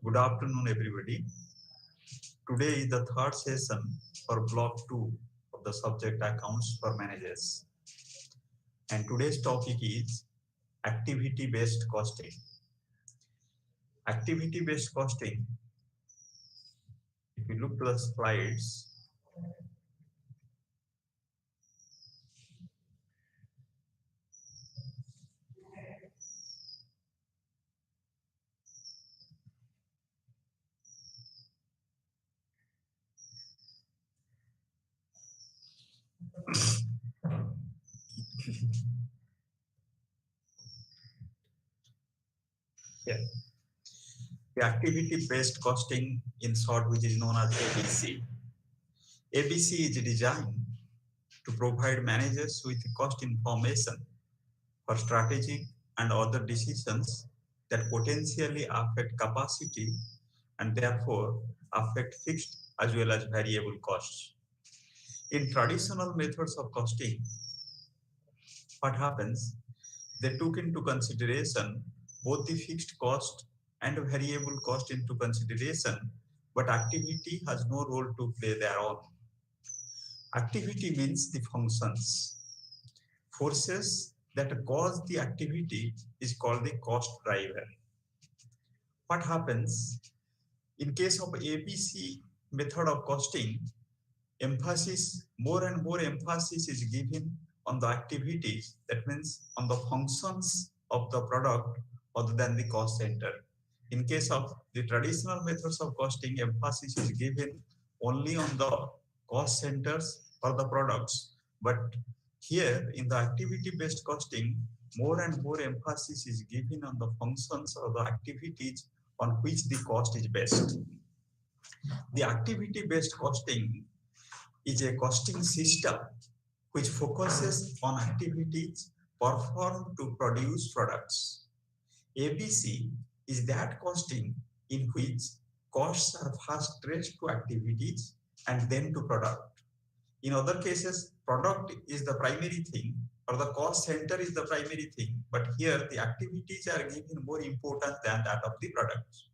Good afternoon, everybody. Today is the third session for Block 2 of the subject Accounts for Managers. And today's topic is activity-based costing. Activity-based costing, if you look to the slides, yeah, the activity-based costing, in short, which is known as ABC. ABC is designed to provide managers with cost information for strategic and other decisions that potentially affect capacity and therefore affect fixed as well as variable costs. In traditional methods of costing, what happens? They took into consideration both the fixed cost and variable cost into consideration, but activity has no role to play thereon. Activity means the functions. Forces that cause the activity is called the cost driver. What happens in case of ABC method of costing? More and more emphasis is given on the activities, that means on the functions of the product other than the cost center. In case of the traditional methods of costing, emphasis is given only on the cost centers for the products. But here in the activity-based costing, more and more emphasis is given on the functions of the activities on which the cost is based. The activity-based costing is a costing system which focuses on activities performed to produce products. ABC is that costing in which costs are first traced to activities and then to product. In other cases, product is the primary thing or the cost center is the primary thing, but here the activities are given more importance than that of the products.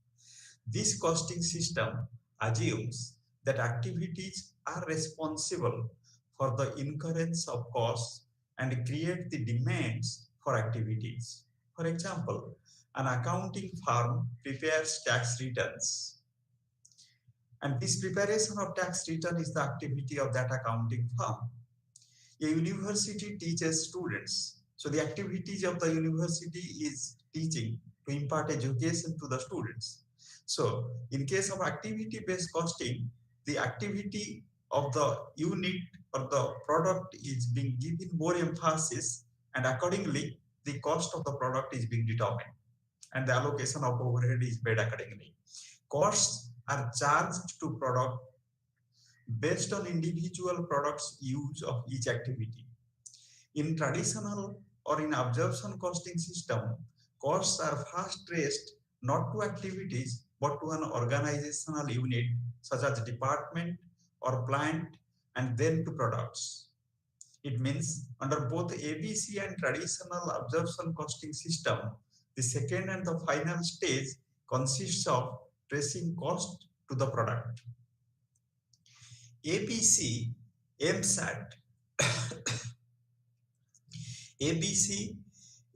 This costing system assumes that activities are responsible for the incurrence of costs and create the demands for activities. For example, an accounting firm prepares tax returns, and this preparation of tax return is the activity of that accounting firm. A university teaches students, so the activities of the university is teaching to impart education to the students. So in case of activity-based costing, the activity of the unit or the product is being given more emphasis, and accordingly the cost of the product is being determined and the allocation of overhead is made accordingly. Costs are charged to product based on individual products use of each activity. In traditional or in absorption costing system, costs are first traced not to activities but to an organizational unit such as department or plant and then to products. It means under both ABC and traditional absorption costing system, the second and the final stage consists of tracing cost to the product. ABC aims at ABC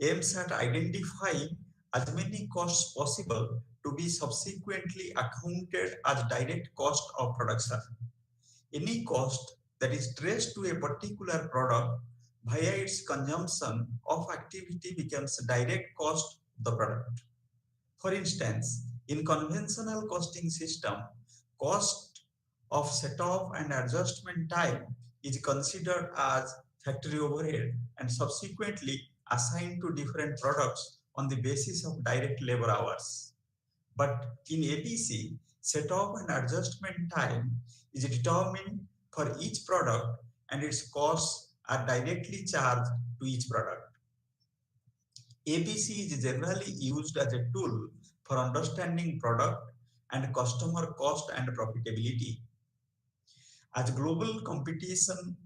aims at identifying as many costs possible to be subsequently accounted as direct cost of production. Any cost that is traced to a particular product via its consumption of activity becomes direct cost of the product. For instance, in conventional costing system, cost of setup and adjustment time is considered as factory overhead and subsequently assigned to different products on the basis of direct labor hours. But in ABC, setup and adjustment time is determined for each product and its costs are directly charged to each product. ABC is generally used as a tool for understanding product and customer cost and profitability. As global competition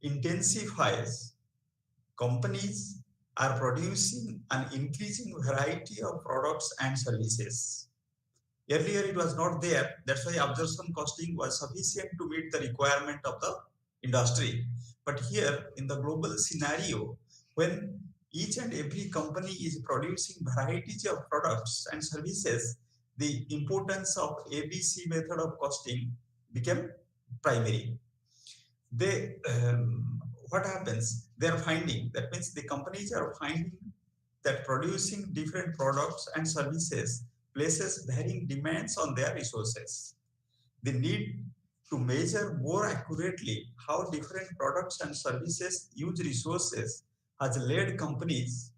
intensifies, companies are producing an increasing variety of products and services. Earlier it was not there. That's why absorption costing was sufficient to meet the requirement of the industry. But here in the global scenario, when each and every company is producing varieties of products and services, the importance of ABC method of costing became primary. They what happens? They are finding, that means the companies are finding that producing different products and services places varying demands on their resources. The need to measure more accurately how different products and services use resources has led companies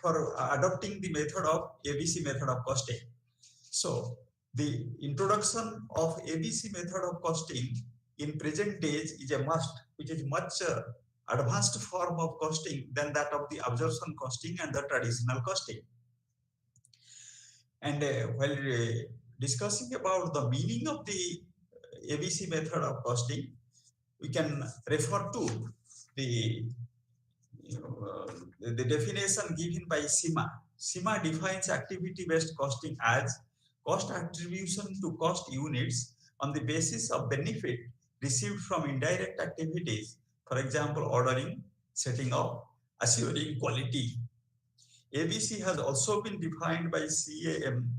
for adopting the method of ABC method of costing. So the introduction of ABC method of costing in present days is a must, which is much advanced form of costing than that of the absorption costing and the traditional costing. And while discussing about the meaning of the ABC method of costing, we can refer to the the definition given by SIMA. SIMA defines activity-based costing as cost attribution to cost units on the basis of benefit received from indirect activities, for example, ordering, setting up, assuring quality. ABC has also been defined by CAM,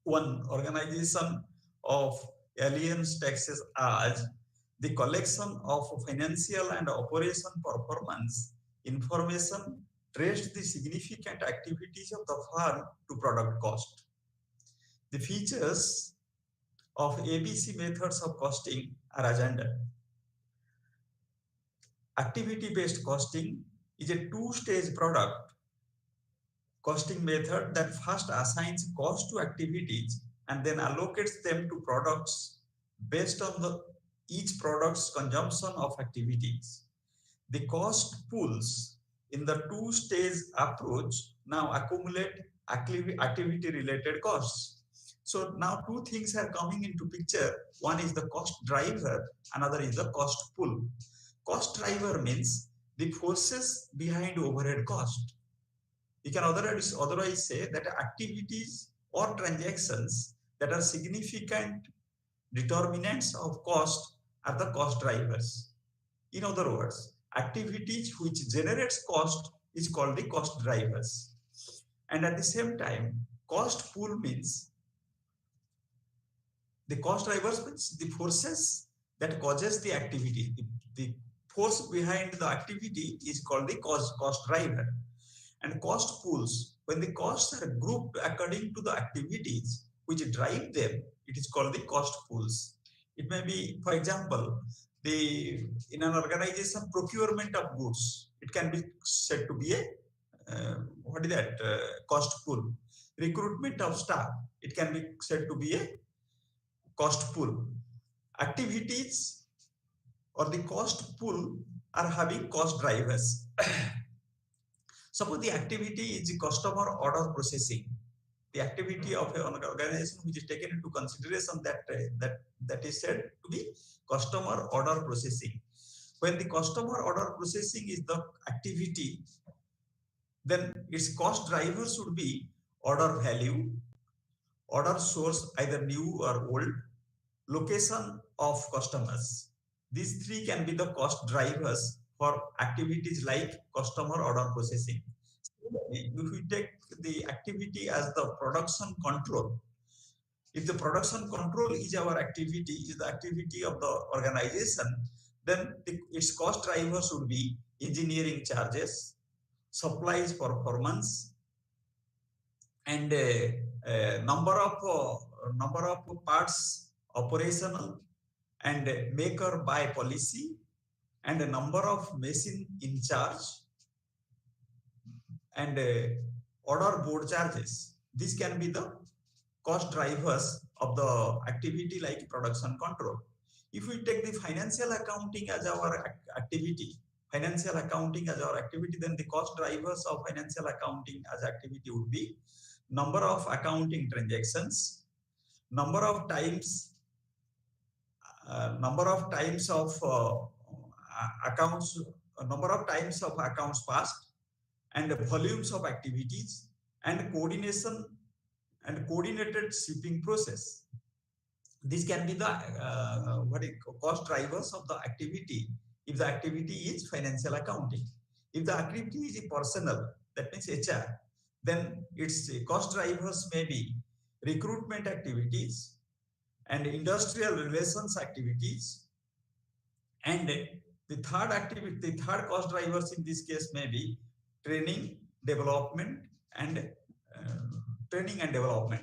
one organization of aliens taxes, as the collection of financial and operation performance information traced the significant activities of the firm to product cost. The features of ABC methods of costing are as under. Activity-based costing is a two-stage product costing method that first assigns cost to activities and then allocates them to products based on each product's consumption of activities. The cost pools in the two-stage approach now accumulate activity-related costs. So now two things are coming into picture. One is the cost driver, another is the cost pool. Cost driver means the forces behind overhead cost. You can otherwise say that activities or transactions that are significant determinants of cost are the cost drivers. In other words, activities which generates cost is called the cost drivers. And at the same time, cost pool means the cost drivers means the forces that causes the activity. The force behind the activity is called the cost driver. And cost pools, when the costs are grouped according to the activities which drive them, it is called the cost pools. It may be, for example, in an organization, procurement of goods, it can be said to be a cost pool. Recruitment of staff, it can be said to be a cost pool. Activities or the cost pool are having cost drivers. Suppose the activity is customer order processing. The activity of an organization which is taken into consideration that is said to be customer order processing. When the customer order processing is the activity, then its cost driver should be order value, order source either new or old, location of customers. These three can be the cost drivers for activities like customer order processing. If we take the activity as the production control, if the production control is our activity, is the activity of the organization, then its cost driver should be engineering charges, supplies performance, and number of parts operational, and make or buy policy, and a number of machine in charge, and order board charges. These can be the cost drivers of the activity like production control. If we take the financial accounting as our activity, then the cost drivers of financial accounting as activity would be number of accounting transactions, number of times number of times of accounts, number of times of accounts passed, and volumes of activities, and coordination and coordinated shipping process. This can be the cost drivers of the activity if the activity is financial accounting. If the activity is personal, that means HR, then its cost drivers may be recruitment activities and industrial relations activities, and the third cost drivers in this case may be training, development, and training and development.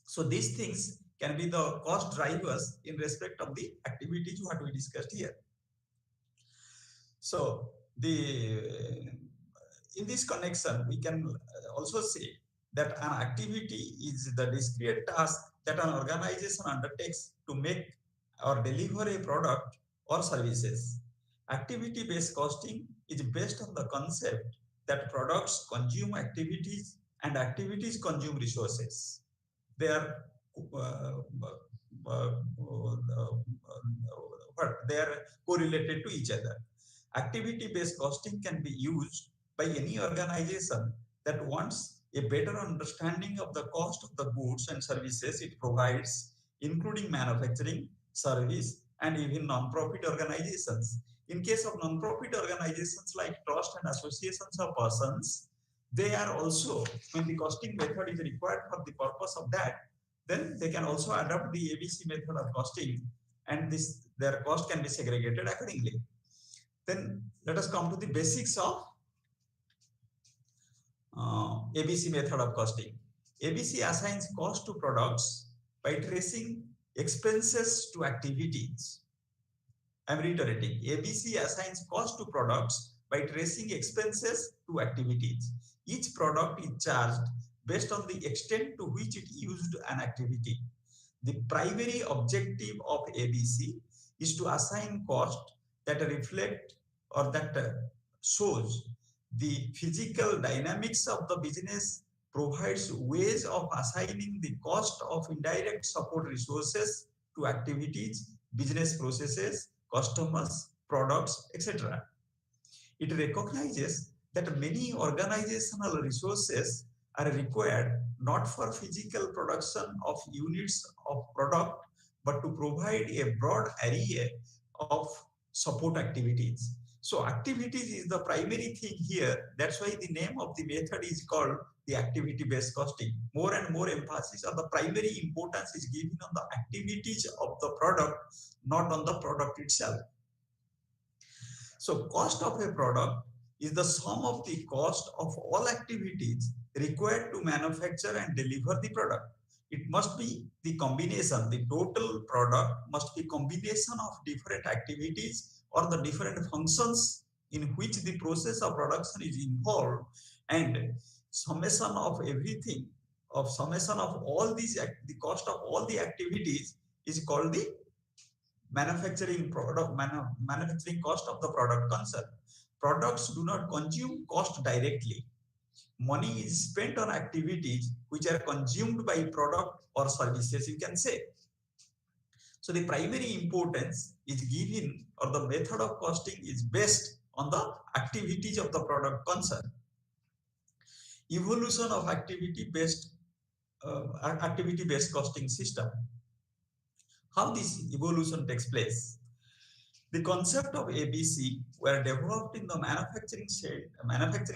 So these things can be the cost drivers in respect of the activities what we discussed here. So in this connection, we can also say that an activity is the discrete task that an organization undertakes to make or deliver a product or services. Activity-based costing is based on the concept that products consume activities and activities consume resources. They are correlated to each other. Activity-based costing can be used by any organization that wants a better understanding of the cost of the goods and services it provides, including manufacturing, service, and even non-profit organizations. In case of non-profit organizations like trust and associations of persons, they are also, when the costing method is required for the purpose of that, then they can also adopt the ABC method of costing, and their cost can be segregated accordingly. Then let us come to the basics of ABC method of costing. ABC assigns cost to products by tracing expenses to activities. I am reiterating, ABC assigns cost to products by tracing expenses to activities. Each product is charged based on the extent to which it used an activity. The primary objective of ABC is to assign cost that reflect or that shows the physical dynamics of the business, provides ways of assigning the cost of indirect support resources to activities, business processes, customers, products, etc. It recognizes that many organizational resources are required not for physical production of units of product, but to provide a broad array of support activities. So activities is the primary thing here. That's why the name of the method is called the activity-based costing. More and more emphasis on the primary importance is given on the activities of the product, not on the product itself. So cost of a product is the sum of the cost of all activities required to manufacture and deliver the product. It must be the combination, the total product must be combination of different activities or the different functions in which the process of production is involved, and summation of everything, of summation of all these, the cost of all the activities is called the manufacturing cost of the product concerned. Products do not consume cost directly. Money is spent on activities which are consumed by product or services, you can say. So the primary importance is given, or the method of costing is based on the activities of the product concerned. Evolution of activity-based costing system. How this evolution takes place? The concept of ABC were developed in the manufacturing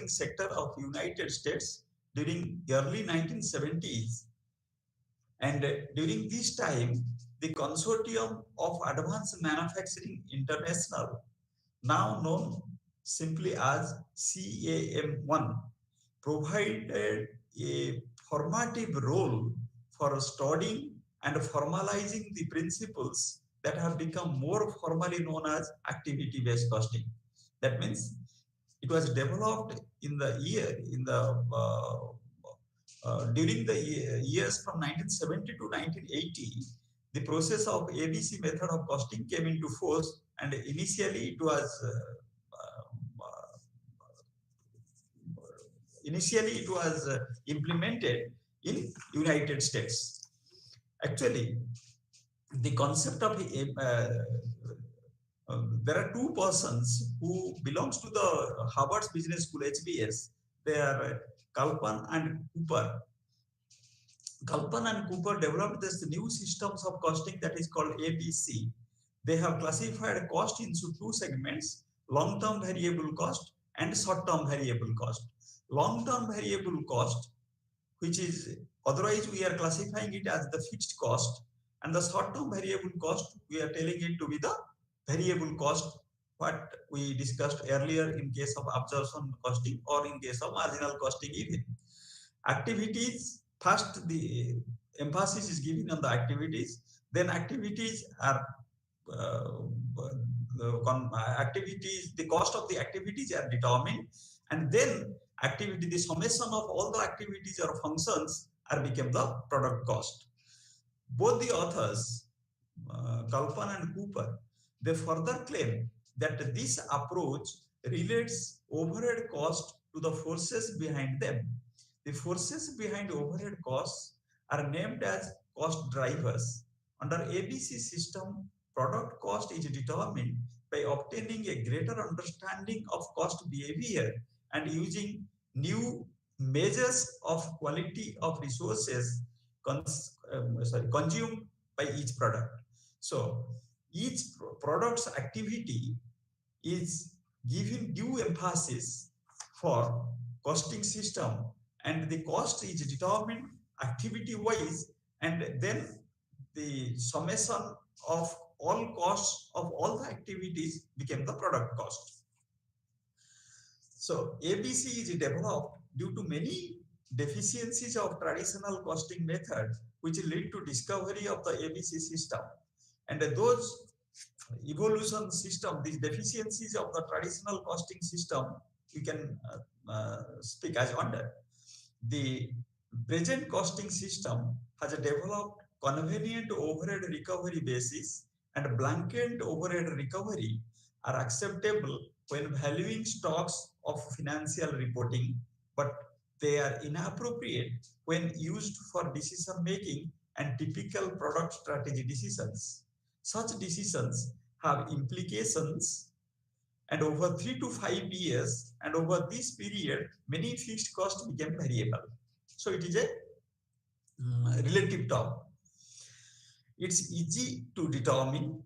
sector of United States during the early 1970s. And during this time, the Consortium of Advanced Manufacturing International, now known simply as CAM1, provided a formative role for studying and formalizing the principles that have become more formally known as activity-based costing. That means it was developed in the during the years from 1970 to 1980. The process of ABC method of costing came into force, and initially it was implemented in United States. Actually, the concept of there are two persons who belongs to the Harvard's Business School HBS. They are Kalpan and Cooper. Kalpan and Cooper developed this new systems of costing that is called ABC. They have classified cost into two segments: long-term variable cost and short-term variable cost. Long-term variable cost, which is otherwise we are classifying it as the fixed cost, and the short-term variable cost we are telling it to be the variable cost, what we discussed earlier in case of absorption costing or in case of marginal costing even. Activities, first the emphasis is given on the activities, then activities are activities, the cost of the activities are determined, and then activity, the summation of all the activities or functions are become the product cost. Both the authors, Kalpan and Cooper, they further claim that this approach relates overhead cost to the forces behind them. The forces behind overhead costs are named as cost drivers. Under ABC system, product cost is determined by obtaining a greater understanding of cost behavior and using new measures of quality of resources consumed by each product. So each product's activity is given due emphasis for costing system, and the cost is determined activity wise, and then the summation of all costs of all the activities became the product cost. So ABC is developed due to many deficiencies of traditional costing method, which lead to discovery of the ABC system. And those evolution system, these deficiencies of the traditional costing system, we can speak as under. The present costing system has developed convenient overhead recovery basis, and blanket overhead recovery are acceptable when valuing stocks of financial reporting, but they are inappropriate when used for decision making and typical product strategy decisions. Such decisions have implications, and over 3 to 5 years, and over this period, many fixed costs became variable. So it is a relative term. It's easy to determine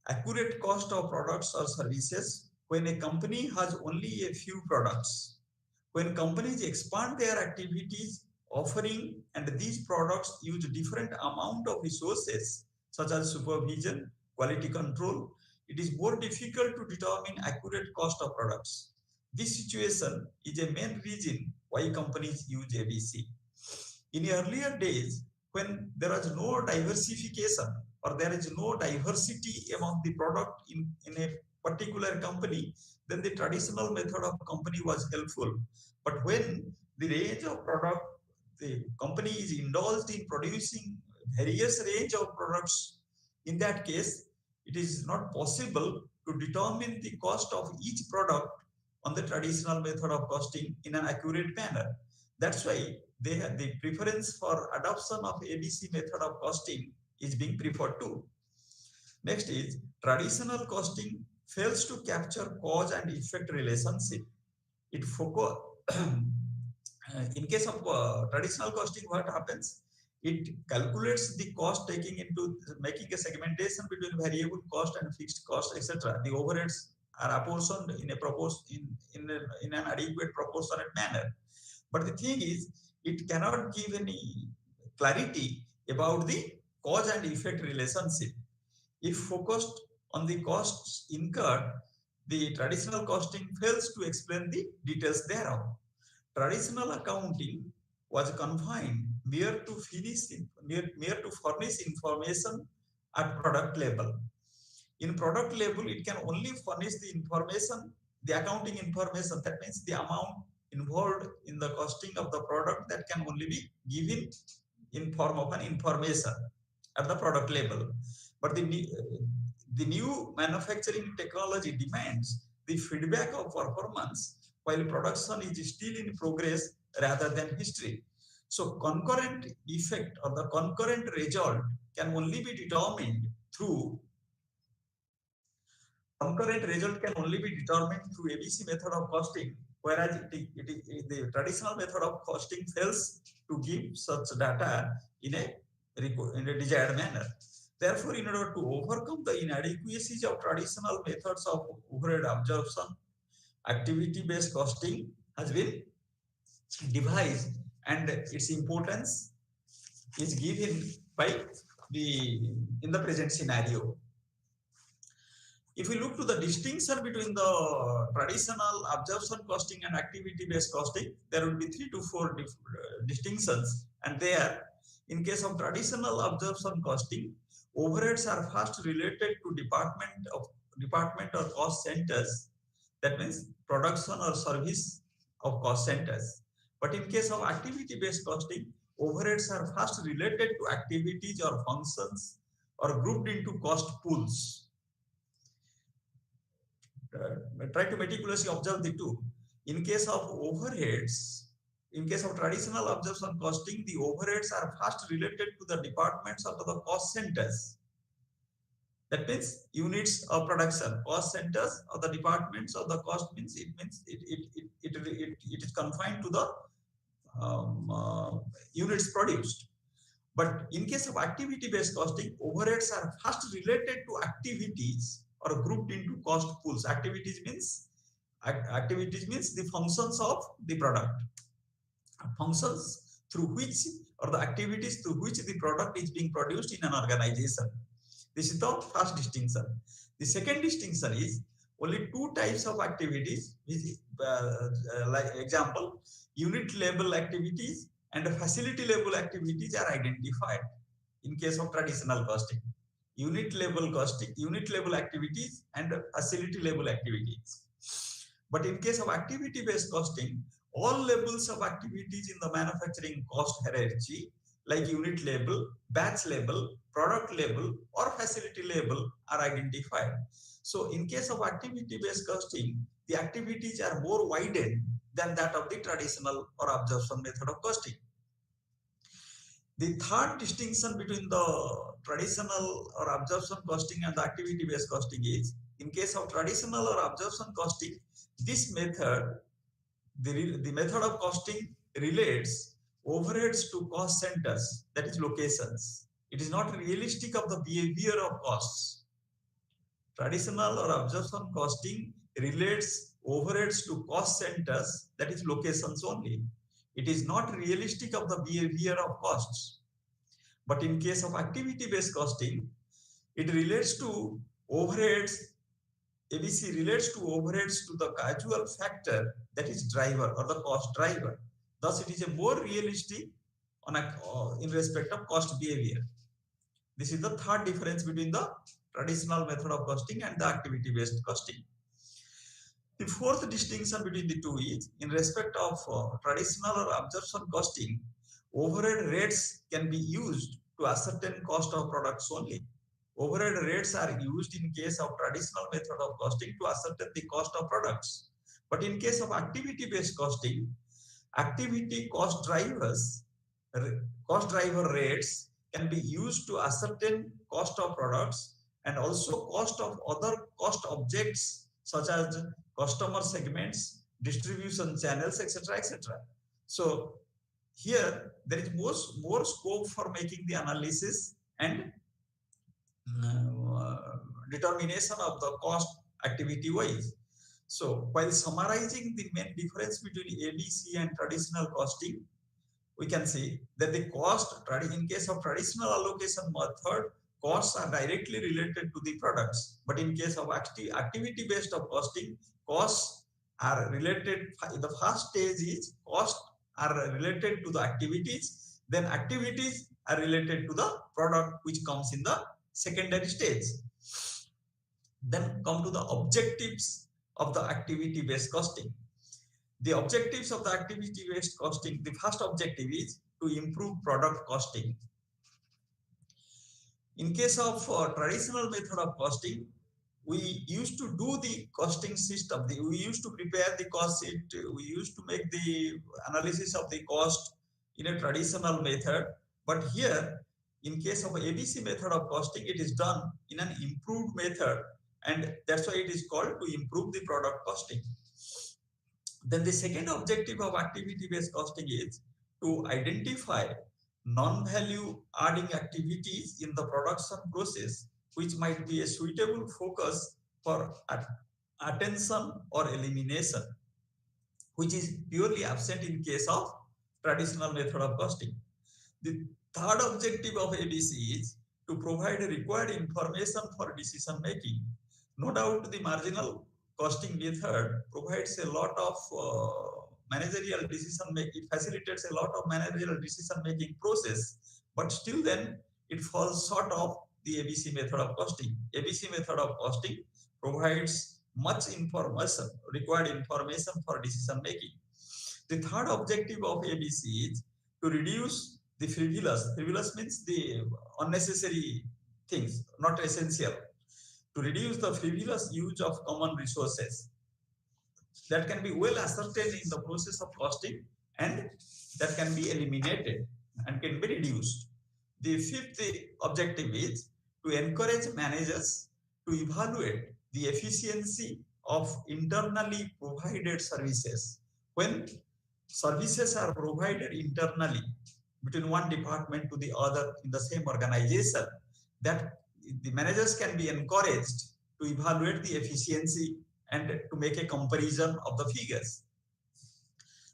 accurate cost of products or services when a company has only a few products. When companies expand their activities, offering, and these products use different amount of resources such as supervision, quality control, it is more difficult to determine accurate cost of products. This situation is a main reason why companies use ABC. In earlier days, when there was no diversification or there is no diversity among the product in a particular company, then the traditional method of company was helpful. But when the range of product, the company is indulged in producing various range of products, in that case, it is not possible to determine the cost of each product on the traditional method of costing in an accurate manner. That's why they have the preference for adoption of ABC method of costing is being preferred too. Next is traditional costing fails to capture cause and effect relationship. It focus in case of traditional costing, what happens? It calculates the cost taking into making a segmentation between variable cost and fixed cost, etc. The overheads are apportioned in an adequate proportionate manner. But the thing is, it cannot give any clarity about the cause and effect relationship. If focused on the costs incurred, the traditional costing fails to explain the details thereof. Traditional accounting was confined mere to furnish information at product level. In product level, it can only furnish the information, the accounting information, that means the amount involved in the costing of the product, that can only be given in form of an information at the product level. But the new manufacturing technology demands the feedback of performance while production is still in progress rather than history. So concurrent effect or the concurrent result can only be determined through concurrent result can only be determined through ABC method of costing, whereas the traditional method of costing fails to give such data in a desired manner. Therefore, in order to overcome the inadequacies of traditional methods of overhead absorption, activity-based costing has been devised, and its importance is given by in the present scenario. If we look to the distinction between the traditional absorption costing and activity-based costing, there will be 3 to 4 distinctions. And there, in case of traditional absorption costing, overheads are first related to department or cost centers. That means production or service of cost centers. But in case of activity-based costing, overheads are first related to activities or functions or grouped into cost pools. Try to meticulously observe the two. In case of overheads, in case of traditional absorption costing, the overheads are first related to the departments or to the cost centers. That means units of production, cost centers or the departments of the cost means it is confined to the units produced. But in case of activity-based costing, overheads are first related to activities or grouped into cost pools. Activities means the functions of the product, functions through which or the activities through which the product is being produced in an organization. This is the first distinction. The second distinction is only two types of activities, like example, unit level activities and facility level activities are identified in case of traditional costing. Unit level costing, unit level activities and facility level activities. But in case of activity-based costing, all levels of activities in the manufacturing cost hierarchy, like unit level, batch level, product level, or facility level, are identified. So in case of activity-based costing, the activities are more widened than that of the traditional or absorption method of costing. The third distinction between the traditional or absorption costing and the activity-based costing is, in case of traditional or absorption costing, this method, the method of costing relates overheads to cost centers, that is locations. It is not realistic of the behavior of costs. Traditional or absorption costing relates overheads to cost centers, that is locations only. It is not realistic of the behavior of costs. But in case of activity-based costing, it relates to overheads. ABC relates to overheads to the causal factor, that is driver or the cost driver. Thus, it is a more realistic in respect of cost behavior. This is the third difference between the traditional method of costing and the activity-based costing. The fourth distinction between the two is, in respect of traditional or absorption costing, overhead rates can be used to ascertain cost of products only. Overhead rates are used in case of traditional method of costing to ascertain the cost of products. But in case of activity-based costing, activity cost driver rates can be used to ascertain cost of products and also cost of other cost objects such as customer segments, distribution channels, etc., etc. So here there is more scope for making the analysis and determination of the cost activity wise. So while summarizing the main difference between ABC and traditional costing, we can see that the cost in case of traditional allocation method, costs are directly related to the products. But in case of activity based of costing, costs are related. The first stage is costs are related to the activities, then activities are related to the product which comes in the secondary stage. Then come to the objectives of the activity based costing. The objectives of the activity based costing, the first objective is to improve product costing. In case of traditional method of costing, we used to do the costing system. We used to prepare the cost sheet. We used to make the analysis of the cost in a traditional method. But here, in case of ABC method of costing, it is done in in an improved method, and that's why it is called to improve the product costing. Then the second objective of activity-based costing is to identify non-value adding activities in the production process, which might be a suitable focus for attention or elimination, which is purely absent in case of traditional method of costing. The third objective of ABC is to provide required information for decision making. No doubt the marginal costing method provides a lot of managerial decision making, it facilitates a lot of managerial decision making process, but still then it falls short of the ABC method of costing. ABC method of costing provides much information, required information for decision making. The third objective of ABC is to reduce the frivolous. Frivolous means the unnecessary things, not essential. To reduce the frivolous use of common resources that can be well ascertained in the process of costing, and that can be eliminated and can be reduced. The fifth objective is to encourage managers to evaluate the efficiency of internally provided services. When services are provided internally between one department to the other in the same organization, that the managers can be encouraged to evaluate the efficiency and to make a comparison of the figures.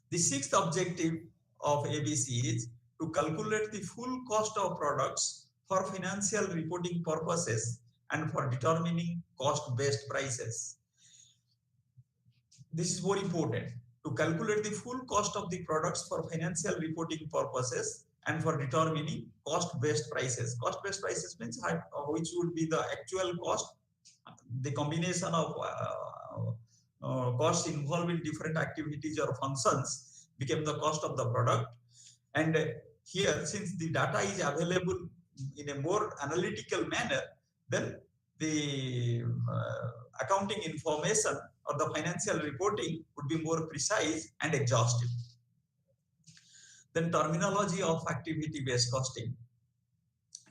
The sixth objective of ABC is to calculate the full cost of products for financial reporting purposes and for determining cost-based prices. This is very important, to calculate the full cost of the products for financial reporting purposes and for determining cost-based prices. Cost-based prices means which would be the actual cost, the combination of costs involved in different activities or functions became the cost of the product. And here, since the data is available in a more analytical manner, then the accounting information or the financial reporting would be more precise and exhaustive. Then terminology of activity-based costing.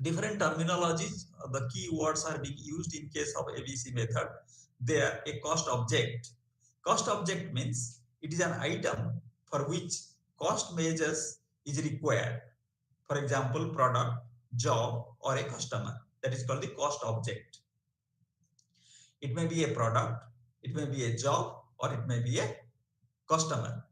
Different terminologies, the key words are being used in case of ABC method. They are a cost object. Cost object means it is an item for which cost measures is required. For example, product, job, or a customer. That is called the cost object. It may be a product, it may be a job, or it may be a customer,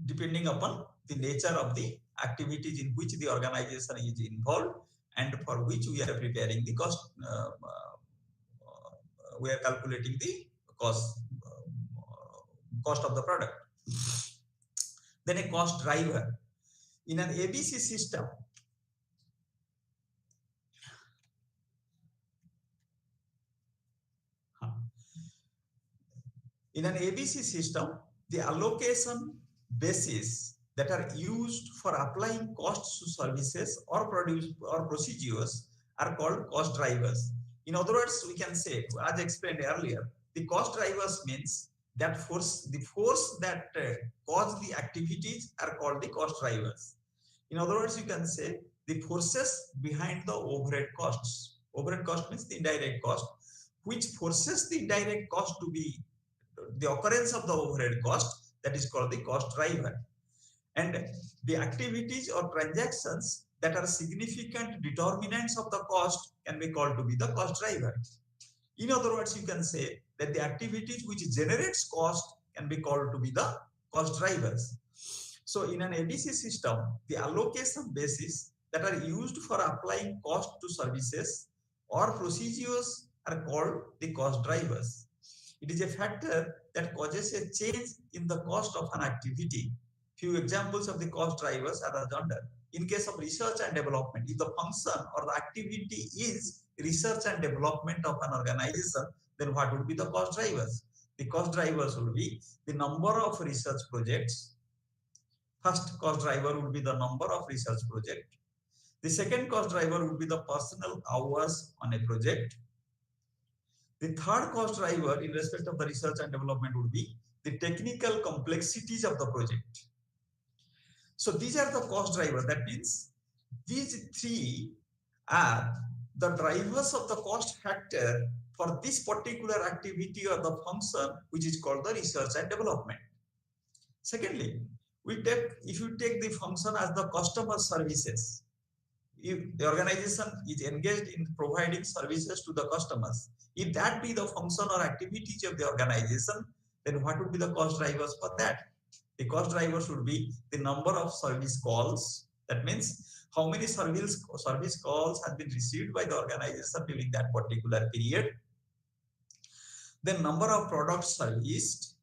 depending upon the nature of the activities in which the organization is involved and for which we are preparing the cost, we are calculating the cost of the product. Then a cost driver. In an ABC system, the allocation basis that are used for applying costs to services or procedures are called cost drivers. In other words, we can say, as explained earlier, the cost drivers means that the force that cause the activities are called the cost drivers. In other words, you can say the forces behind the overhead costs. Overhead cost means the indirect cost, which forces the indirect cost to be the occurrence of the overhead cost, that is called the cost driver. And the activities or transactions that are significant determinants of the cost can be called to be the cost driver. In other words, you can say that the activities which generates cost can be called to be the cost drivers. So in an ABC system, the allocation basis that are used for applying cost to services or procedures are called the cost drivers. It is a factor that causes a change in the cost of an activity. Few examples of the cost drivers are as under. In case of research and development, if the function or the activity is research and development of an organization, then what would be the cost drivers? The cost drivers would be the number of research projects. First cost driver would be the number of research projects. The second cost driver would be the personal hours on a project. The third cost driver in respect of the research and development would be the technical complexities of the project. So these are the cost drivers. That means these three are the drivers of the cost factor for this particular activity or the function, which is called the research and development. Secondly, if you take the function as the customer services, if the organization is engaged in providing services to the customers, if that be the function or activities of the organization, then what would be the cost drivers for that? The cost drivers should be the number of service calls. That means how many service calls have been received by the organization during that particular period. Then number of products serviced.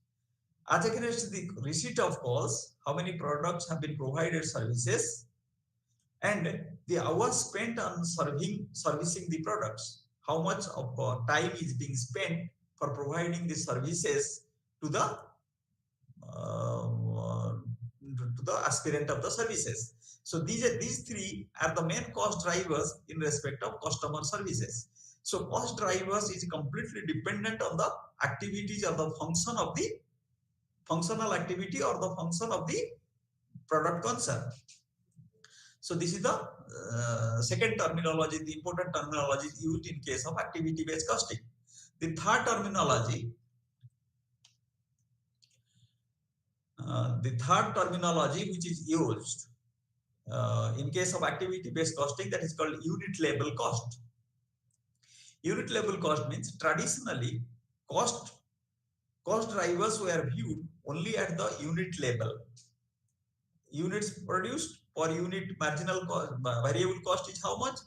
As against the receipt of calls, how many products have been provided services, and the hours spent on servicing the products. How much of time is being spent for providing the services to the aspirant of the services. So these three are the main cost drivers in respect of customer services. So cost drivers is completely dependent on the activities or the function of the functional activity or the function of the product concern. So this is the second terminology, the important terminology used in case of activity-based costing. The third terminology, which is used in case of activity-based costing, that is called unit level cost. Unit level cost means traditionally cost drivers were viewed only at the unit level. Units produced per unit, marginal cost, variable cost is how much,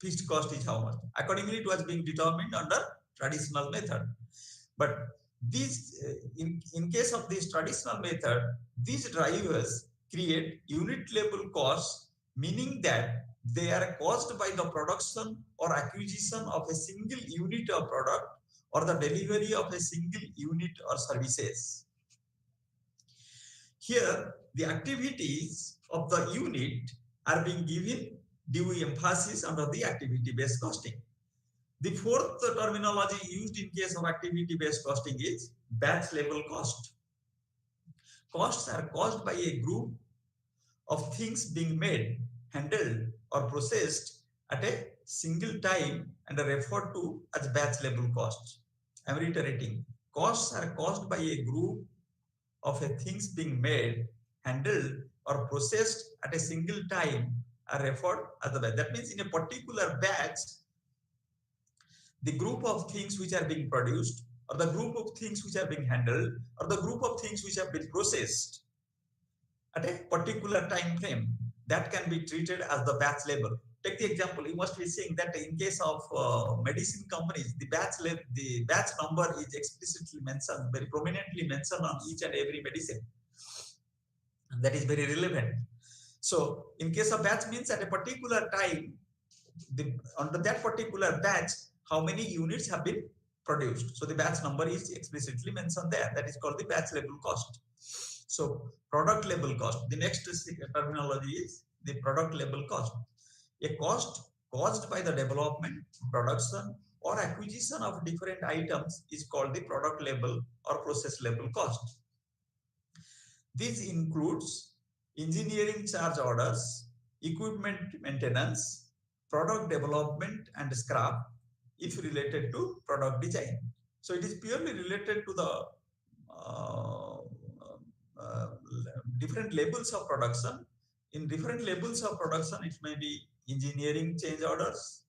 fixed cost is how much. Accordingly, it was being determined under traditional method. But these, in case of this traditional method, these drivers create unit level costs, meaning that they are caused by the production or acquisition of a single unit of product or the delivery of a single unit or services. Here, the activities of the unit are being given due emphasis under the activity-based costing. The fourth terminology used in case of activity-based costing is batch level cost. Costs are caused by a group of things being made, handled, or processed at a single time and are referred to as batch level costs. I am reiterating, costs are caused by a group of things being made, handled, or processed at a single time are referred as the batch. That means in a particular batch, the group of things which are being produced, or the group of things which are being handled, or the group of things which have been processed at a particular time frame, that can be treated as the batch level. Take the example, you must be seeing that in case of medicine companies, the batch number is explicitly mentioned, very prominently mentioned on each and every medicine. And that is very relevant. So in case of batch means at a particular time, under that particular batch, how many units have been produced. So the batch number is explicitly mentioned there. That is called the batch level cost. So product level cost. The next terminology is the product level cost. A cost caused by the development, production, or acquisition of different items is called the product level or process level cost. This includes engineering charge orders, equipment maintenance, product development and scrap if related to product design. So it is purely related to the different levels of production. In different levels of production, it may be engineering change orders,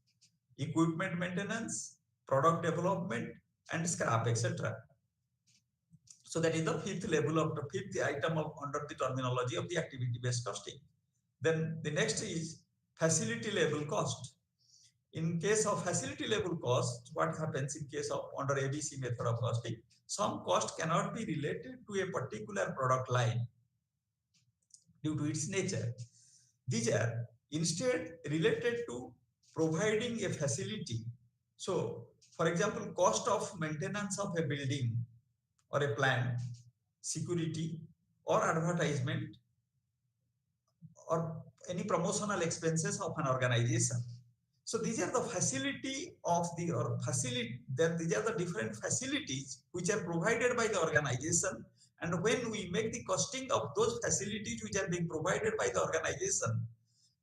equipment maintenance, product development, and scrap, etc. So that is the fifth level of the fifth item of under the terminology of the activity-based costing. Then the next is facility level cost. In case of facility level cost, what happens in case of under ABC method of costing? Some cost cannot be related to a particular product line due to its nature. These are instead related to providing a facility. So, for example, cost of maintenance of a building or a plant, security or advertisement, or any promotional expenses of an organization. So these are the facility of the or facility. These are the different facilities which are provided by the organization. And when we make the costing of those facilities which are being provided by the organization,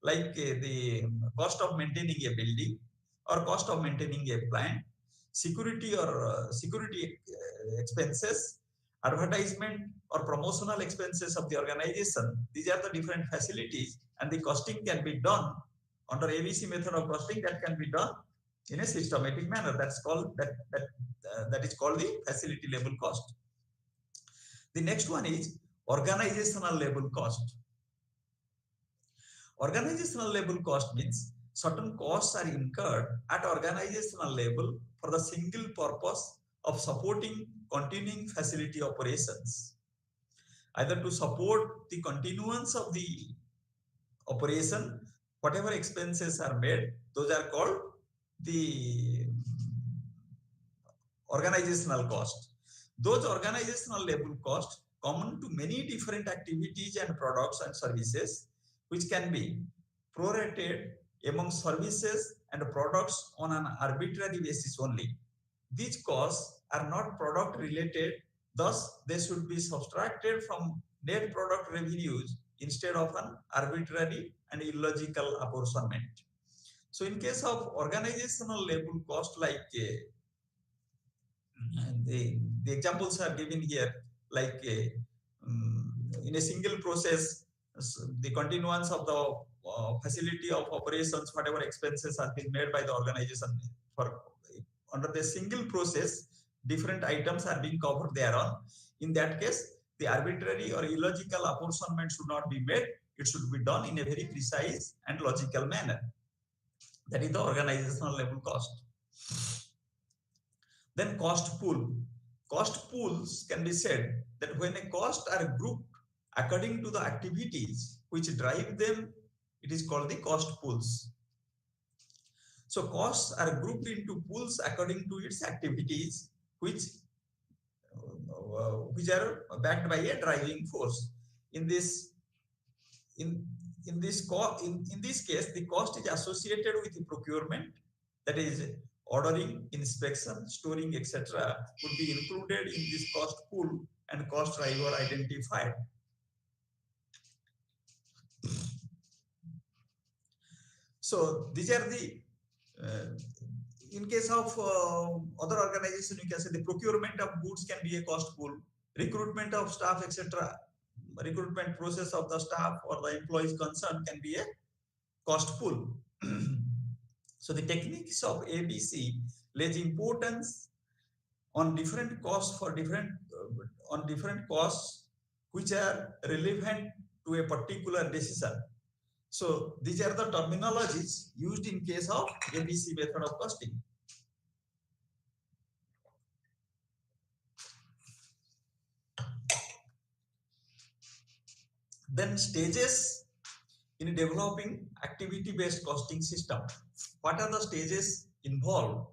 like the cost of maintaining a building, or cost of maintaining a plant, security or security expenses, advertisement or promotional expenses of the organization. These are the different facilities, and the costing can be done under ABC method of costing. That can be done in a systematic manner. That is called the facility level cost. The next one is organizational level cost. Organizational level cost means certain costs are incurred at organizational level for the single purpose of supporting continuing facility operations, either to support the continuance of the operation. Whatever expenses are made, those are called the organizational cost. Those organizational level costs common to many different activities and products and services, which can be prorated among services and products on an arbitrary basis only. These costs are not product related, thus they should be subtracted from net product revenues instead of an arbitrary and illogical apportionment. So in case of organizational level cost, like the examples are given here, like in a single process, the continuance of the facility of operations, whatever expenses have been made by the organization for under the single process, different items are being covered thereon. In that case, the arbitrary or illogical apportionment should not be made. It should be done in a very precise and logical manner. That is the organizational level cost. Then cost pool. Cost pools can be said that when a cost are grouped according to the activities which drive them, it is called the cost pools. So costs are grouped into pools according to its activities, which are backed by a driving force. In this case, the cost is associated with the procurement, that is ordering, inspection, storing, etc. would be included in this cost pool and cost driver identified. So these are the in case of other organization, you can say the procurement of goods can be a cost pool, recruitment of staff, etc. Recruitment process of the staff or the employees concerned can be a cost pool. So the techniques of ABC lays importance on different costs for different costs which are relevant to a particular decision. So these are the terminologies used in case of ABC method of costing. Then stages in developing activity-based costing system. What are the stages involved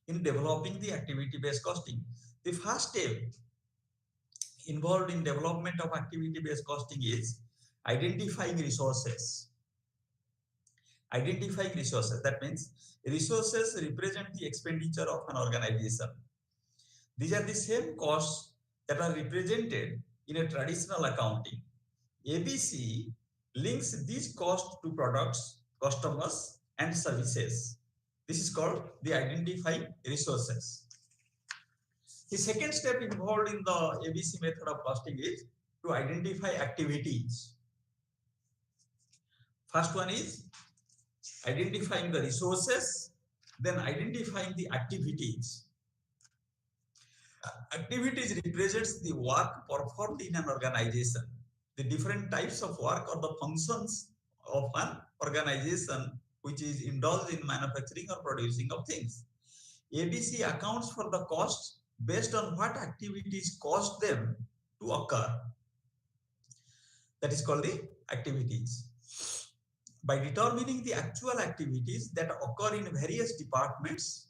in developing the activity-based costing? The first step involved in development of activity-based costing is identifying resources. Identifying resources, that means resources represent the expenditure of an organization. These are the same costs that are represented in a traditional accounting. ABC links these costs to products, customers, and services. This is called the identifying resources. The second step involved in the ABC method of costing is to identify activities. First one is identifying the resources, then identifying the activities. Activities represents the work performed in an organization, the different types of work or the functions of an organization which is indulged in manufacturing or producing of things. ABC accounts for the costs based on what activities cost them to occur. That is called the activities. By determining the actual activities that occur in various departments,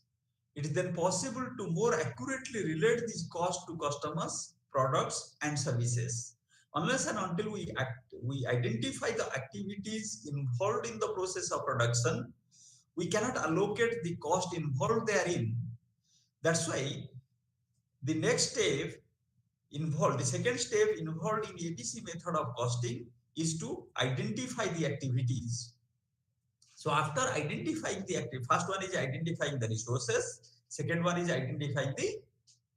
it is then possible to more accurately relate these costs to customers, products, and services. Unless and until we identify the activities involved in the process of production, we cannot allocate the cost involved therein. That's why the next step involved, the second step involved in ABC method of costing is to identify the activities. So after identifying the active, first one is identifying the resources, second one is identifying the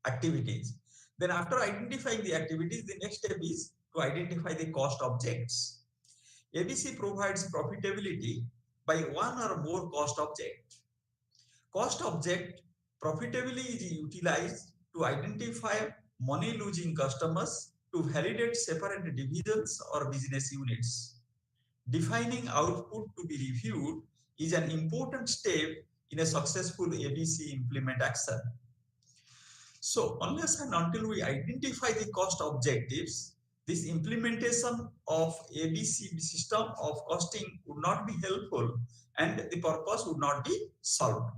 activities. Then after identifying the activities, the next step is to identify the cost objects. ABC provides profitability by one or more cost object. Cost object profitably is utilized to identify money-losing customers, to validate separate divisions or business units. Defining output to be reviewed is an important step in a successful ABC implement action. So unless and until we identify the cost objectives, this implementation of ABC system of costing would not be helpful and the purpose would not be solved.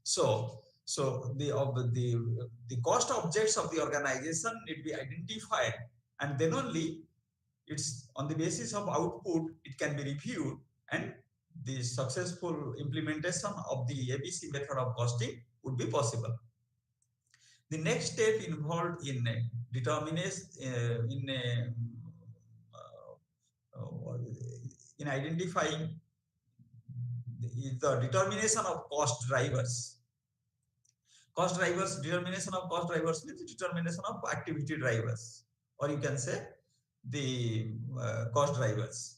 So the cost objects of the organization need to be identified, and then only it's on the basis of output it can be reviewed, and the successful implementation of the ABC method of costing would be possible. The next step involved in in identifying the determination of cost drivers. Determination of cost drivers means determination of activity drivers, or you can say the cost drivers.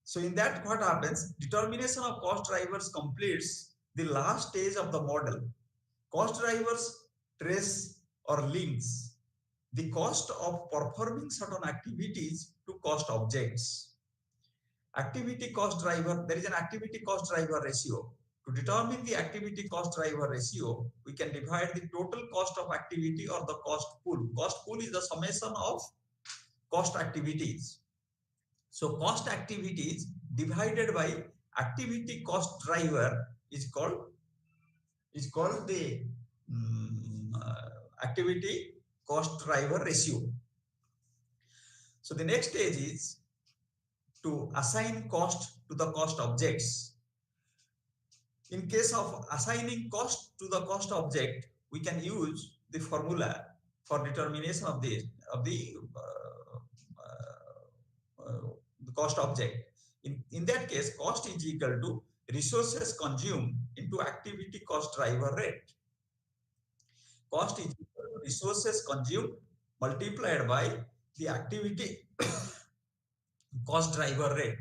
So in that, what happens? Determination of cost drivers completes the last stage of the model. Cost drivers trace or links the cost of performing certain activities to cost objects. Activity cost driver, there is an activity cost driver ratio. To determine the activity cost driver ratio, we can divide the total cost of activity or the cost pool. Cost pool is the summation of cost activities. So cost activities divided by activity cost driver is called the activity cost driver ratio. So the next stage is to assign cost to the cost objects. In case of assigning cost to the cost object, we can use the formula for determination of the cost object. In that case, cost is equal to resources consumed into activity cost driver rate. Cost is equal to resources consumed multiplied by the activity cost driver rate.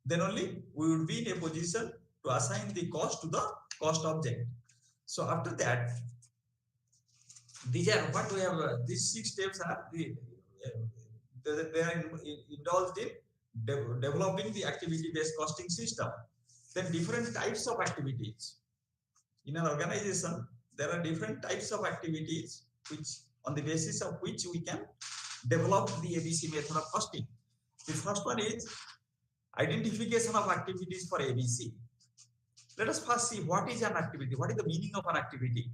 Then only we would be in a position to assign the cost to the cost object. So after that, these are what we have. These 6 steps are they are indulged in developing the activity-based costing system. Then different types of activities in an organization. There are different types of activities which, on the basis of which we can develop the ABC method of costing. The first one is identification of activities for ABC. Let us first see what is an activity. What is the meaning of an activity?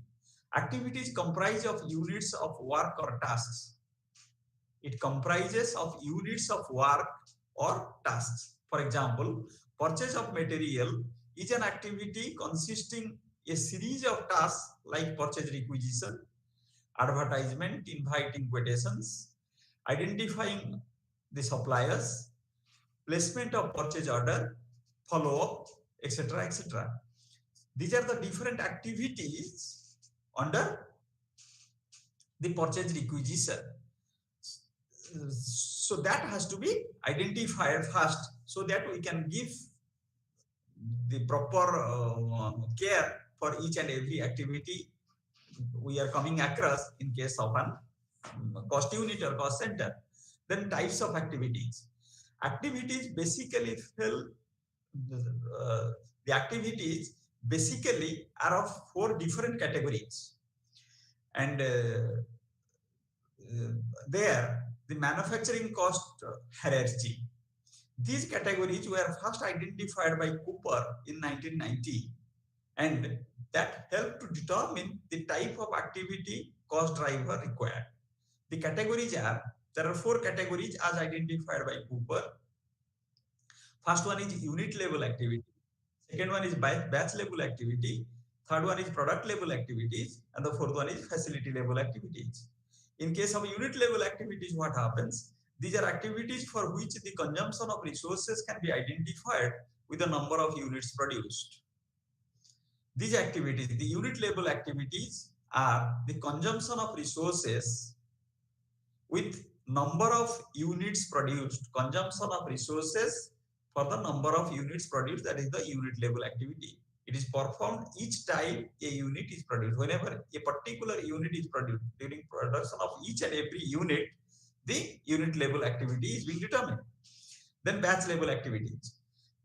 Activities comprise of units of work or tasks. It comprises of units of work or tasks. For example, purchase of material is an activity consisting a series of tasks like purchase requisition, advertisement, inviting quotations, identifying the suppliers, placement of purchase order, follow-up, etc., etc. These are the different activities under the purchase requisition. So that has to be identified first, so that we can give the proper care for each and every activity we are coming across in case of an cost unit or cost center. Then types of activities. Activities basically the activities basically are of 4 different categories, and there the manufacturing cost hierarchy. These categories were first identified by Cooper in 1990, and that helped to determine the type of activity cost driver required. The categories are, there are 4 categories as identified by Cooper. First one is unit level activity, second one is batch level activity, third one is product level activities, and the fourth one is facility level activities. In case of unit level activities, what happens? These are activities for which the consumption of resources can be identified with the number of units produced. These activities, the unit level activities, are the consumption of resources with number of units produced, consumption of resources for the number of units produced, that is the unit level activity. It is performed each time a unit is produced. Whenever a particular unit is produced, during production of each and every unit, the unit level activity is being determined. Then batch level activities.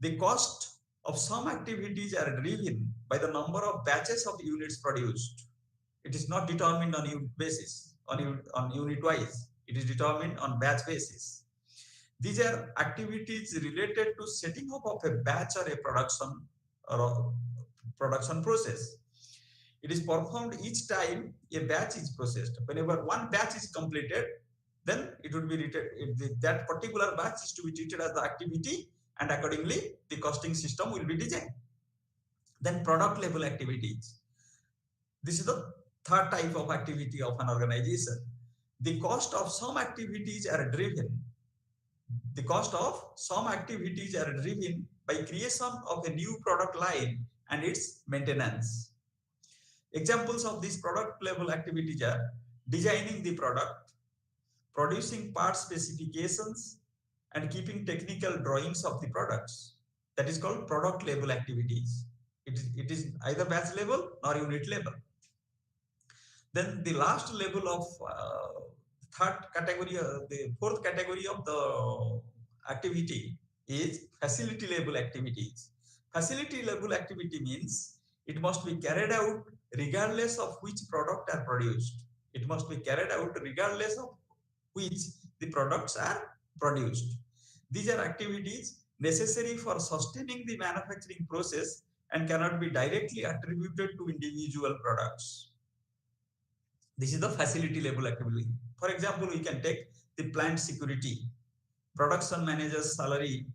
The cost of some activities are driven by the number of batches of units produced. It is not determined on unit basis, on unit wise. It is determined on batch basis. These are activities related to setting up of a batch or a production process. It is performed each time a batch is processed. Whenever one batch is completed, then it would be treated, that particular batch is to be treated as the activity, and accordingly the costing system will be designed. Then product level activities. This is the third type of activity of an organization. The cost of some activities are driven. The cost of some activities are driven by creation of a new product line and its maintenance. Examples of these product level activities are designing the product, producing part specifications, and keeping technical drawings of the products. That is called product level activities. It is either batch level or unit level. Then the last level of third category, the fourth category of the activity is facility level activities. Facility level activity means it must be carried out regardless of which product are produced. It must be carried out regardless of which the products are produced. These are activities necessary for sustaining the manufacturing process and cannot be directly attributed to individual products. This is the facility level activity. For example, we can take the plant security, production manager's salary,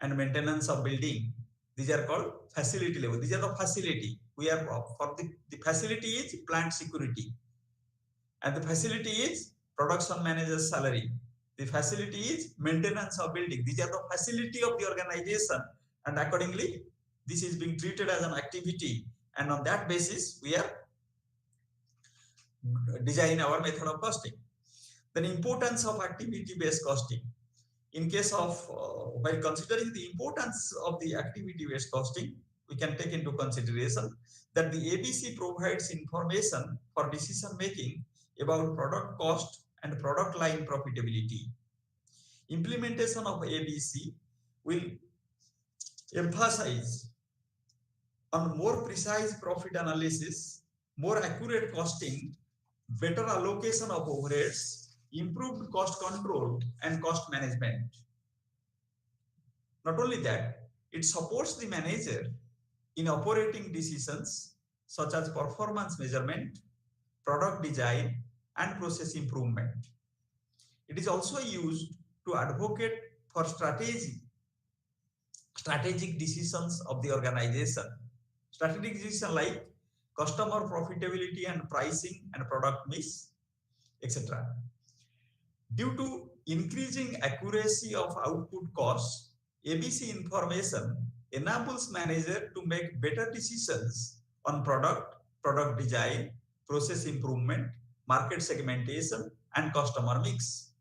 and maintenance of building. These are called facility level. These are the facility. We are for the facility is plant security, and the facility is production manager's salary. The facility is maintenance of building. These are the facility of the organization, and accordingly, this is being treated as an activity. And on that basis, we are design our method of costing. Then importance of activity-based costing. In case of, while considering the importance of the activity-based costing, we can take into consideration that the ABC provides information for decision making about product cost and product line profitability. Implementation of ABC will emphasize on more precise profit analysis, more accurate costing, better allocation of overheads, improved cost control, and cost management. Not only that, it supports the manager in operating decisions such as performance measurement, product design, and process improvement. It is also used to advocate for strategic decisions of the organization. Strategic decisions like customer profitability and pricing and product mix, etc. Due to increasing accuracy of output costs, ABC information enables manager to make better decisions on product design, process improvement, market segmentation, and customer mix.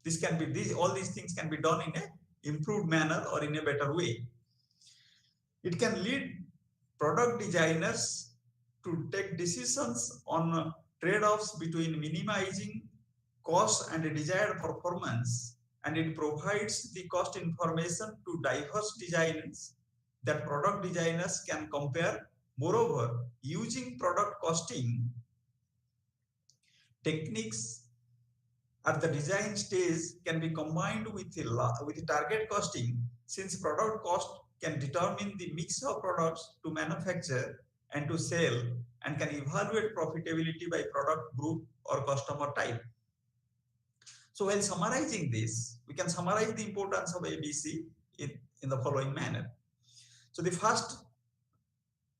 This can be all these things can be done in an improved manner or in a better way. It can lead product designers to take decisions on trade-offs between minimizing cost and desired performance, and it provides the cost information to diverse designers that product designers can compare. Moreover, using product costing techniques at the design stage can be combined with target costing, since product cost can determine the mix of products to manufacture and to sell, and can evaluate profitability by product group or customer type. So while summarizing this, we can summarize the importance of ABC in the following manner. So the first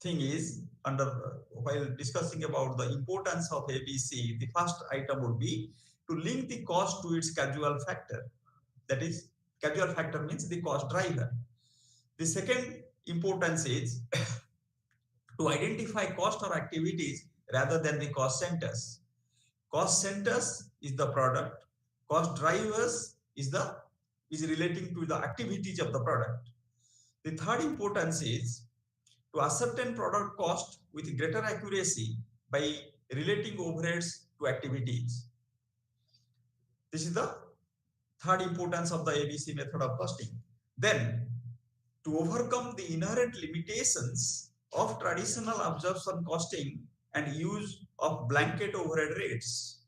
thing is, while discussing about the importance of ABC, the first item would be to link the cost to its causal factor. That is, causal factor means the cost driver. The second importance is to identify cost or activities rather than the cost centers. Cost centers is the product. Cost drivers is relating to the activities of the product. The third importance is to ascertain product cost with greater accuracy by relating overheads to activities. This is the third importance of the ABC method of costing. Then, to overcome the inherent limitations of traditional absorption costing and use of blanket overhead rates.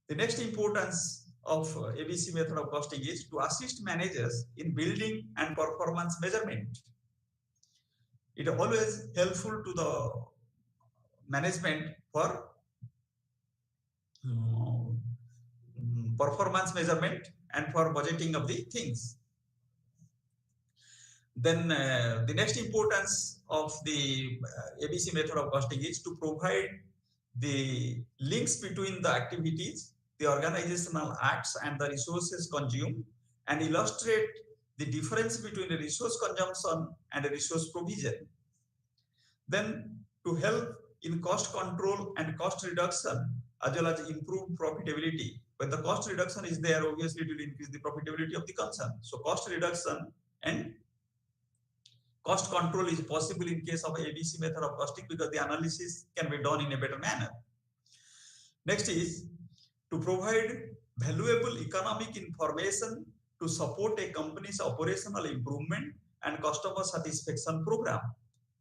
The next importance of ABC method of costing is to assist managers in building and performance measurement. It is always helpful to the management for performance measurement and for budgeting of the things. Then the next importance of the ABC method of costing is to provide the links between the activities, the organizational acts and the resources consumed, and illustrate the difference between the resource consumption and the resource provision. Then to help in cost control and cost reduction as well as improve profitability. When the cost reduction is there, obviously it will increase the profitability of the concern. So cost reduction and cost control is possible in case of ABC method of costing because the analysis can be done in a better manner. Next is to provide valuable economic information to support a company's operational improvement and customer satisfaction program,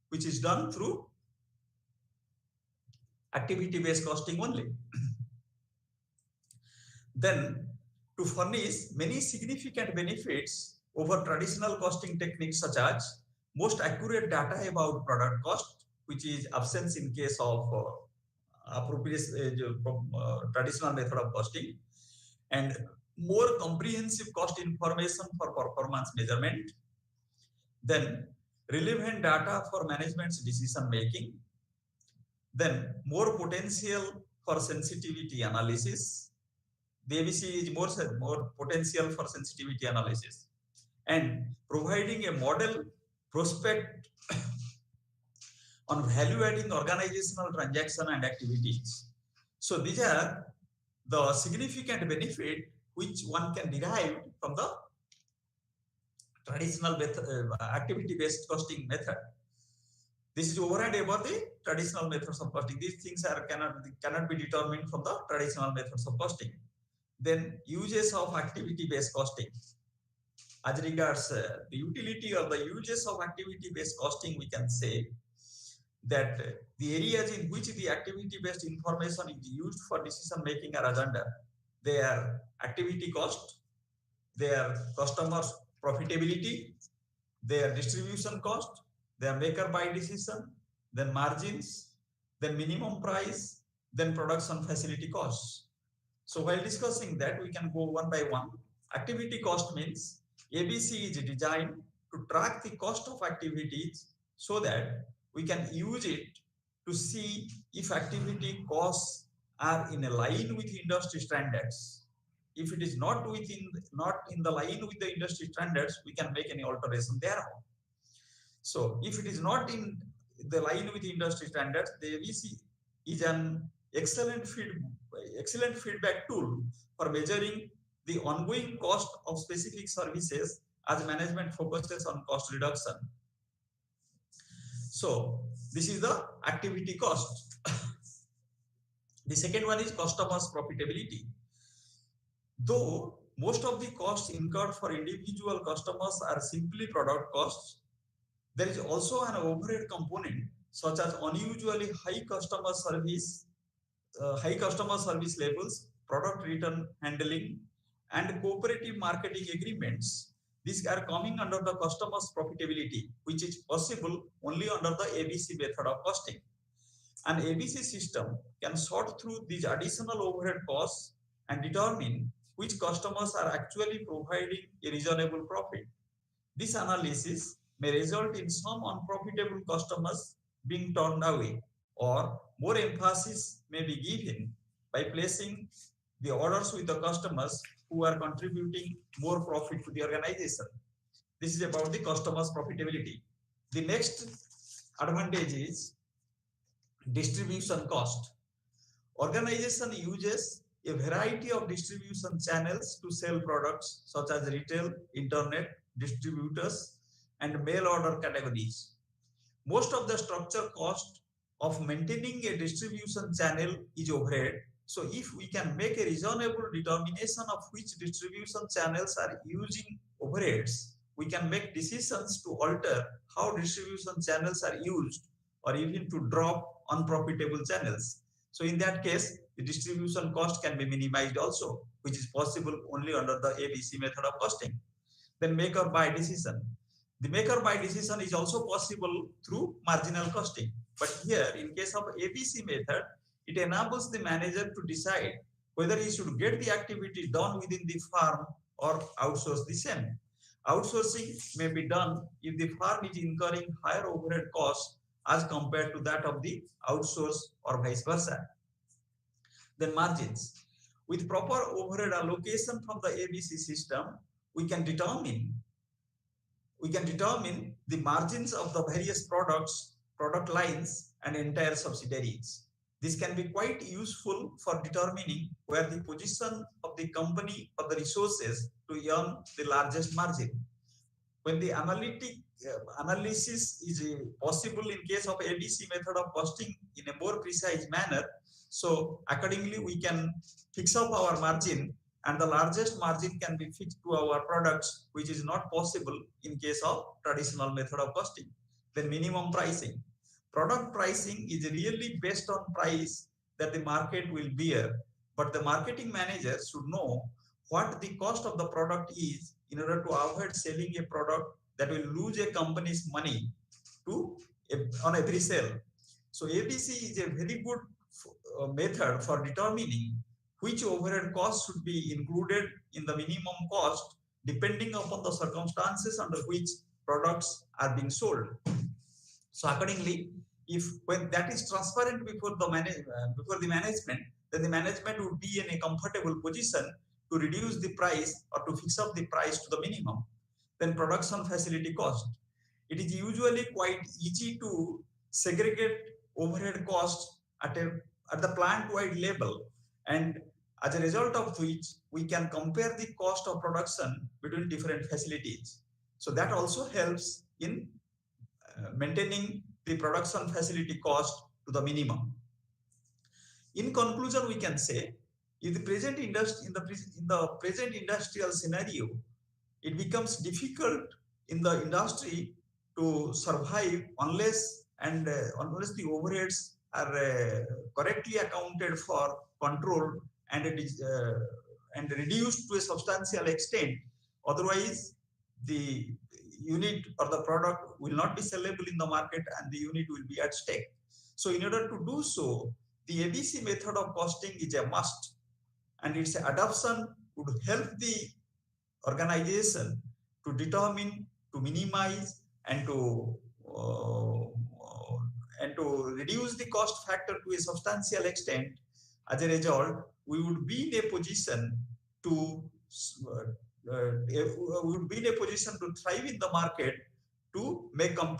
which is done through activity-based costing only. Then to furnish many significant benefits over traditional costing techniques such as most accurate data about product cost, which is absence in case of appropriate traditional method of costing, and more comprehensive cost information for performance measurement, then relevant data for management's decision making, then more potential for sensitivity analysis. The ABC is more potential for sensitivity analysis, and providing a model prospect on value-adding organizational transaction and activities. So these are the significant benefit which one can derive from the traditional activity-based costing method. This is over and above the traditional methods of costing. These things cannot be determined from the traditional methods of costing. Then uses of activity-based costing. As regards the utility or the uses of activity-based costing, we can say that the areas in which the activity-based information is used for decision-making are as under. They are activity cost, their customers' profitability, their distribution cost, their make-or-buy decision, then margins, then minimum price, then production facility costs. So while discussing that, we can go one by one. Activity cost means ABC is designed to track the cost of activities so that we can use it to see if activity costs are in a line with industry standards. If it is not in the line with the industry standards, we can make any alteration thereof. So if it is not in the line with industry standards, the ABC is an excellent feedback tool for measuring the ongoing cost of specific services as management focuses on cost reduction. So this is the activity cost. The second one is customers' profitability. Though most of the costs incurred for individual customers are simply product costs, there is also an overhead component such as unusually high customer service levels, product return handling, and cooperative marketing agreements. These are coming under the customer's profitability, which is possible only under the ABC method of costing. An ABC system can sort through these additional overhead costs and determine which customers are actually providing a reasonable profit. This analysis may result in some unprofitable customers being turned away, or more emphasis may be given by placing the orders with the customers who are contributing more profit to the organization. This is about the customer's profitability. The next advantage is distribution cost. Organization uses a variety of distribution channels to sell products such as retail, internet, distributors, and mail order categories. Most of the structure cost of maintaining a distribution channel is overhead. So if we can make a reasonable determination of which distribution channels are using overheads, we can make decisions to alter how distribution channels are used or even to drop unprofitable channels. So in that case, the distribution cost can be minimized also, which is possible only under the ABC method of costing. Then make or buy decision. The make or buy decision is also possible through marginal costing. But here, in case of ABC method, it enables the manager to decide whether he should get the activity done within the firm or outsource the same. Outsourcing may be done if the firm is incurring higher overhead costs as compared to that of the outsource or vice versa. Then margins. With proper overhead allocation from the ABC system, we can determine the margins of the various products, product lines, and entire subsidiaries. This can be quite useful for determining where the position of the company or the resources to earn the largest margin. When the analysis is possible in case of ABC method of costing in a more precise manner, so accordingly we can fix up our margin, and the largest margin can be fixed to our products, which is not possible in case of traditional method of costing. Then minimum pricing. Product pricing is really based on price that the market will bear, but the marketing manager should know what the cost of the product is in order to avoid selling a product that will lose a company's money on every sale. So ABC is a very good method for determining which overhead costs should be included in the minimum cost depending upon the circumstances under which products are being sold. So accordingly, when that is transparent before the management, then the management would be in a comfortable position to reduce the price or to fix up the price to the minimum. Then production facility cost. It is usually quite easy to segregate overhead costs at the plant-wide level, and as a result of which we can compare the cost of production between different facilities. So that also helps in maintaining the production facility cost to the minimum. In conclusion, we can say, in the present industrial scenario, it becomes difficult in the industry to survive unless the overheads are correctly accounted for, controlled, and reduced to a substantial extent. Otherwise, the unit or the product will not be sellable in the market and the unit will be at stake. So in order to do so, the ABC method of costing is a must, and its adoption would help the organization to determine, to minimize, and to reduce the cost factor to a substantial extent. As a result, we would be in a position to thrive in the market, to make our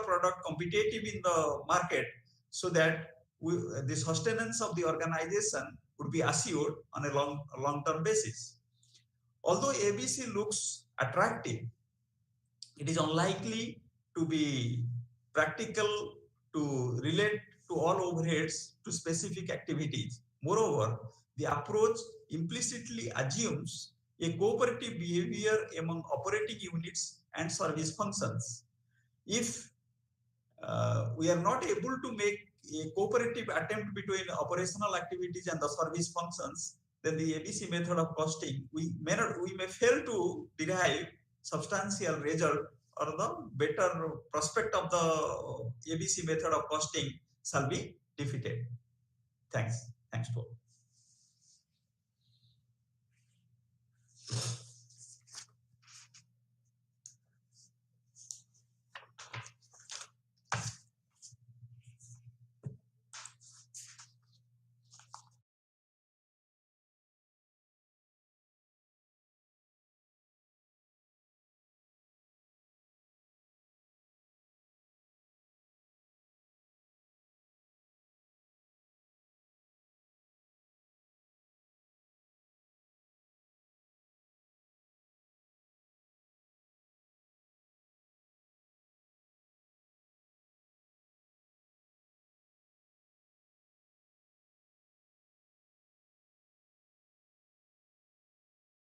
product competitive in the market, so that the sustenance of the organization would be assured on a long-term basis. Although ABC looks attractive, it is unlikely to be practical to relate to all overheads to specific activities. Moreover, the approach implicitly assumes a cooperative behavior among operating units and service functions. If we are not able to make a cooperative attempt between operational activities and the service functions, then the ABC method of costing, we may fail to derive substantial result, or the better prospect of the ABC method of costing shall be defeated. Thanks. Thanks to all.